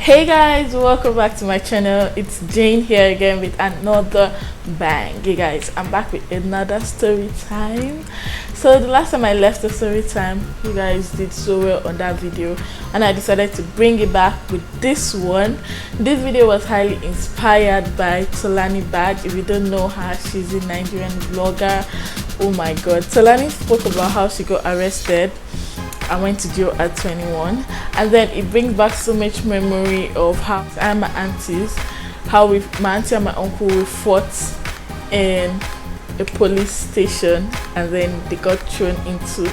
Hey guys, welcome back to my channel. It's Jane here again with another bang. Hey guys, I'm back with another story time. So the last time I left the story time, you guys did so well on that video, and I decided to bring it back with this one. This video was highly inspired by Tolani Bad. If you don't know her, she's a Nigerian vlogger. Oh my god, Tolani spoke about how she got arrested I went to jail at 21, and then it brings back so much memory of how I and my aunties, how my auntie and my uncle we fought in a police station, and then they got thrown into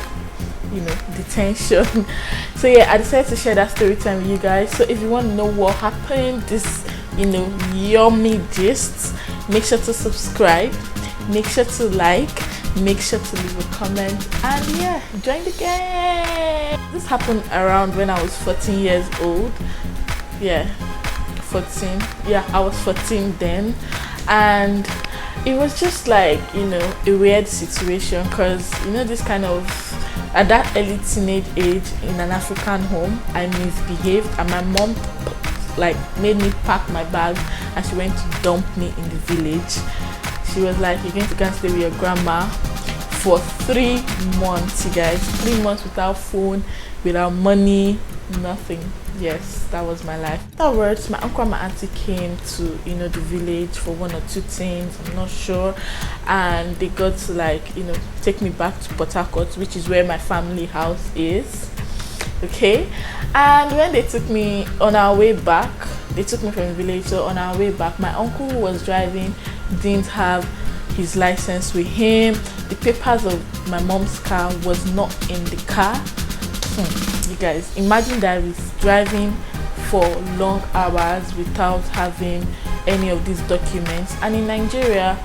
detention. So yeah, I decided to share that story time with you guys. So if you want to know what happened, this yummy gist, make sure to subscribe, make sure to like, make sure to leave a comment, and yeah, join the game. This happened around when I was 14 years old. Yeah, 14. Yeah, I was 14 then, and it was just like a weird situation, because this kind of, at that early teenage age in an African home, I misbehaved, and my mom made me pack my bag, and she went to dump me in the village. She was like, you're going to go and stay with your grandma for 3 months, you guys. 3 months without phone, without money, nothing. Yes, that was my life. Afterwards, my uncle and my auntie came to the village for 1 or 2 things, I'm not sure, and they got to take me back to Port Harcourt, which is where my family house is. Okay, and when they took me on our way back, they took me from the village. So on our way back, my uncle who was driving didn't have his license with him. The papers of my mom's car was not in the car. You guys, imagine that he's driving for long hours without having any of these documents. And in Nigeria,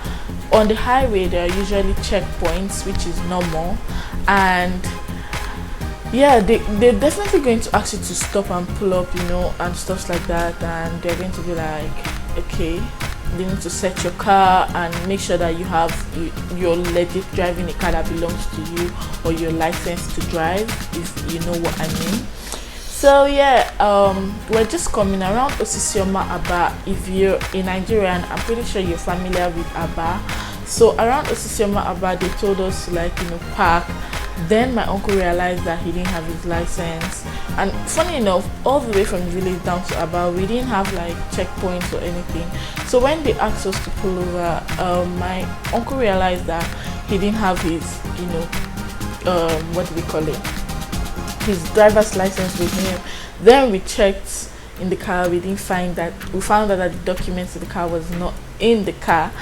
on the highway, there are usually checkpoints, which is normal, and yeah, they're definitely going to ask you to stop and pull up, and stuff like that, and they're going to be like, okay, they need to search your car and make sure that you have your legit driving a car that belongs to you, or your license to drive, if you know what I mean. So yeah, we're just coming around Osisioma Aba. If you're a Nigerian, I'm pretty sure you're familiar with Aba. So around Osisioma Aba, they told us to park. Then my uncle realized that he didn't have his license, and funny enough, all the way from the village down to Aba, we didn't have checkpoints or anything. So when they asked us to pull over, my uncle realized that he didn't have his what do we call it, his driver's license with him. Then we checked in the car, we didn't find that. We found out that the documents of the car was not in the car,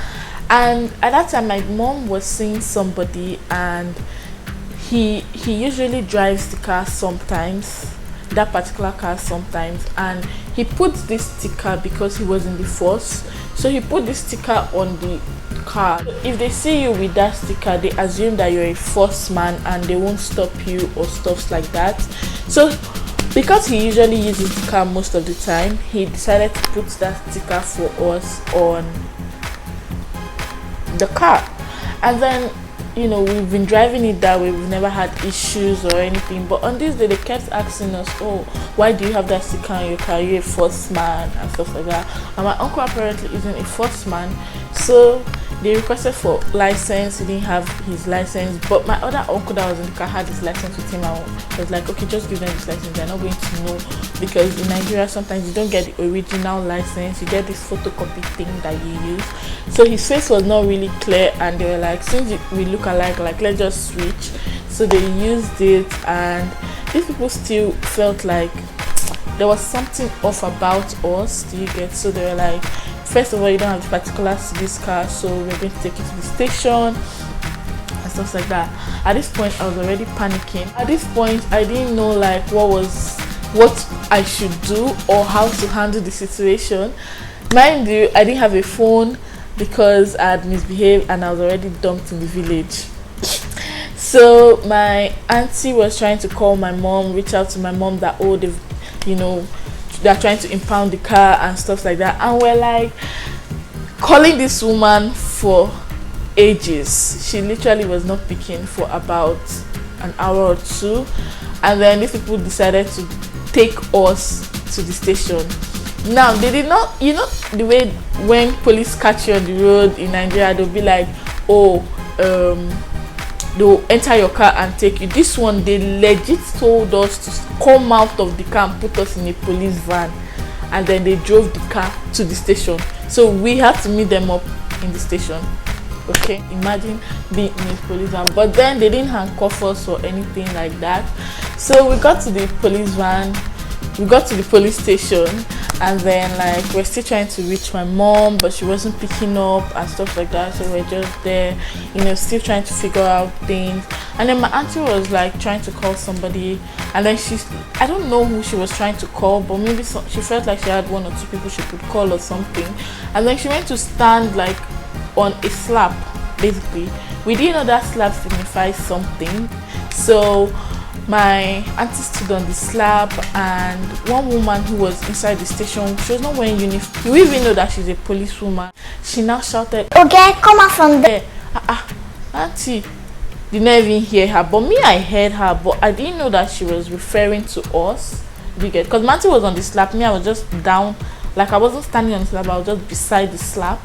and at that time my mom was seeing somebody, and he usually drives the car sometimes, that particular car sometimes, and he put this sticker because he was in the force. So he put this sticker on the car. If they see you with that sticker, they assume that you're a force man, and they won't stop you or stuff like that. So because he usually uses the car most of the time, he decided to put that sticker for us on the car. And then we've been driving it that way, we've never had issues or anything. But on this day, they kept asking us, oh, why do you have that sticker on your car? You're a force man and stuff like that. And my uncle apparently isn't a force man, so they requested for license. He didn't have his license, but my other uncle that was in the car had his license with him. I was like, okay, just give them this license, they're not going to know, because in Nigeria sometimes you don't get the original license, you get this photocopy thing that you use. So his face was not really clear, and they were like, since we look alike, let's just switch. So they used it, and these people still felt like there was something off about us. Do you get? So they were like, first of all, you don't have the particulars to this car, so we're going to take you to the station and stuff like that. At this point, I was already panicking. At this point, I didn't know what I should do or how to handle the situation. Mind you, I didn't have a phone because I had misbehaved, and I was already dumped in the village. So my auntie was trying to call my mom, reach out to my mom that, oh, they're trying to impound the car and stuff like that. And we're calling this woman for ages. She literally was not picking for about an hour or 2, and then these people decided to take us to the station. Now they did not, you know, the way when police catch you on the road in Nigeria, they'll be like, oh, they'll enter your car and take you. This one, they legit told us to come out of the car and put us in a police van, and then they drove the car to the station. So we had to meet them up in the station. Okay, imagine being in a police van. But then they didn't handcuff us or anything like that. So we got to the police van, we got to the police station, and then like we're still trying to reach my mom, but she wasn't picking up and stuff like that. So we're just there, you know, still trying to figure out things. And then my auntie was like trying to call somebody, and then I don't know who she was trying to call, but maybe she felt like she had one or two people she could call or something. And then she went to stand like on a slab. Basically, we didn't know that slab signifies something. So my auntie stood on the slab, and one woman who was inside the station, she was not wearing uniform. We even know that she's a policewoman. She now shouted, "Okay, come out from there." Auntie did not even hear her, but me, I heard her, but I didn't know that she was referring to us. You get? Because my auntie was on the slab, me, I was just down, like I wasn't standing on the slab, I was just beside the slab.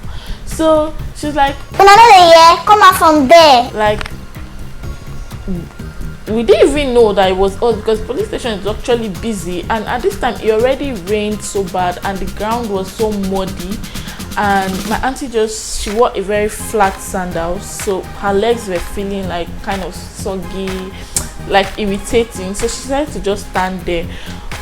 So she's like, "Come out from there." Like, we didn't even know that it was us, because police station is actually busy, and at this time it already rained so bad and the ground was so muddy, and my auntie she wore a very flat sandals, so her legs were feeling like kind of soggy, like irritating. So she decided to just stand there,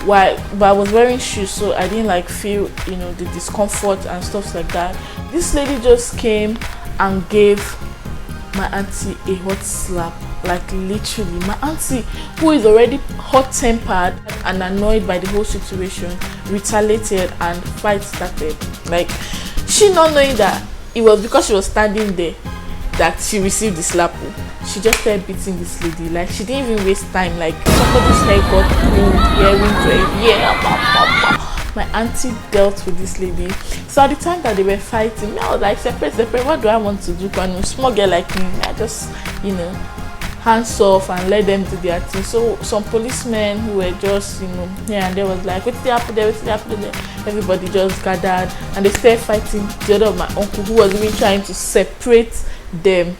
but I was wearing shoes, so I didn't like feel, you know, the discomfort and stuff like that. This lady just came and gave my auntie a hot slap. Like literally, my auntie, who is already hot-tempered and annoyed by the whole situation, retaliated and fight started. Like, she not knowing that it was because she was standing there that she received the slap. She just started beating this lady. Like, she didn't even waste time. Like, somebody's hair got pulled, earring to ear. My auntie dealt with this lady. So at the time that they were fighting, I was like, separate. What do I want to do? Because a small girl like me, I just, you know, hands off and let them do their thing. So some policemen who were just, you know, here and there was like, what's the apple there? Everybody just gathered and they started fighting the other of my uncle, who was even trying to separate them.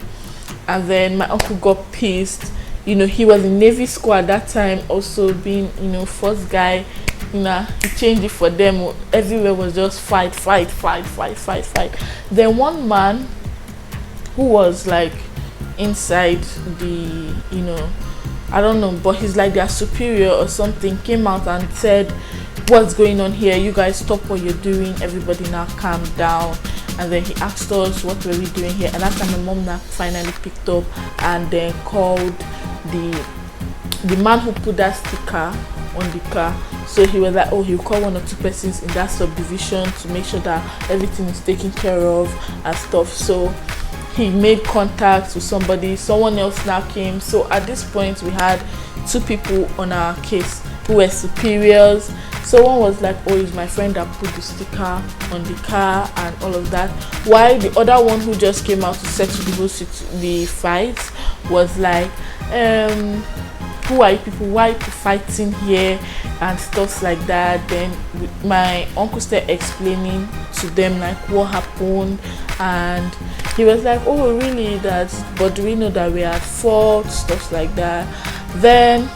And then my uncle got pissed. You know, he was in Navy school at that time, also being, you know, first guy. You know, he changed it for them. Everywhere was just fight. Then one man who was like inside the, you know, I don't know, but he's like their superior or something, came out and said, what's going on here? You guys stop what you're doing. Everybody now calm down. And then he asked us what were we doing here, and after my mom now finally picked up and then called the man who put that sticker on the car. So he was like, oh, he'll call one or two persons in that subdivision to make sure that everything is taken care of and stuff. So he made contact with someone else now came. So at this point we had two people on our case who were superiors. So one was like, oh, it's my friend that put the sticker on the car and all of that, while the other one who just came out to settle the fight was like, who are you people, why are you fighting here and stuff like that. Then my uncle started explaining to them like what happened, and he was like, oh really, that, but do we know that we are at fault, stuff like that. Then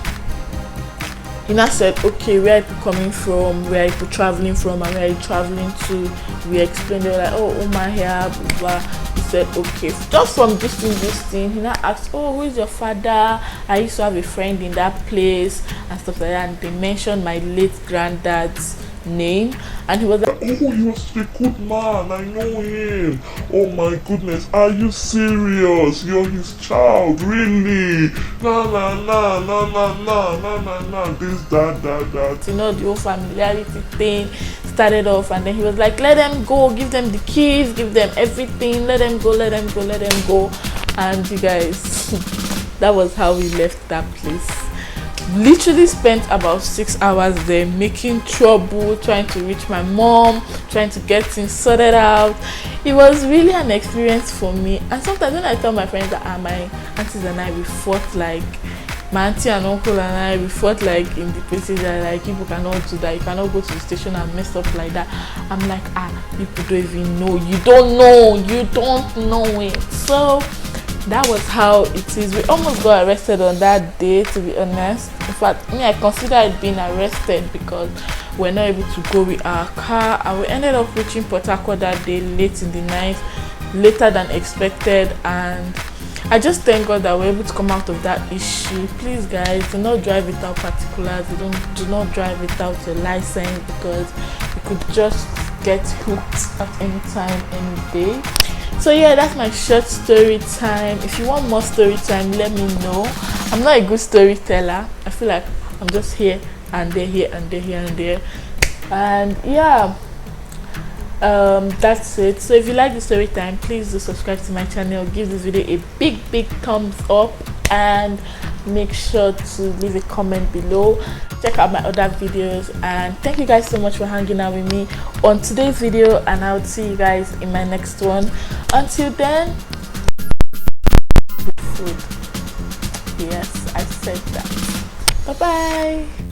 he now said, okay, where are you coming from, where are you traveling from, and where are you traveling to? We explained. They were like, oh, Oma here, blah, blah. He said, okay, just from this thing, he now asked, oh, who is your father? I used to have a friend in that place and stuff like that. And they mentioned my late granddad's name, and he was like, oh, you're a good man, I know him. Oh my goodness, are you serious? You're his child, really? This, that. You know, the whole familiarity thing started off, and then he was like, let them go, give them the keys, give them everything, let them go. And you guys, that was how we left that place. Literally spent about 6 hours there making trouble, trying to reach my mom, trying to get things sorted out. It was really an experience for me. And sometimes when I tell my friends that my aunties and I, we fought like my auntie and uncle and I, we fought like in the places that like people cannot do that. You cannot go to the station and mess up like that. I'm like, people don't even know. You don't know it. So that was how it is. We almost got arrested on that day, to be honest. In fact, I consider it being arrested because we're not able to go with our car, and we ended up reaching Port Harcourt that day late in the night, later than expected. And I just thank God that we're able to come out of that issue. Please guys, do not drive without particulars. Do not drive without your license, because you could just get hooked at any time, any day. So yeah, that's my short story time. If you want more story time, let me know. I'm not a good storyteller. I feel like I'm just here and there, here and there, here and there. And yeah, that's it. So if you like the story time, please do subscribe to my channel, give this video a big thumbs up, and make sure to leave a comment below. Check out my other videos, and thank you guys so much for hanging out with me on today's video, and I'll see you guys in my next one. Until then, good food. Yes, I said that. Bye bye.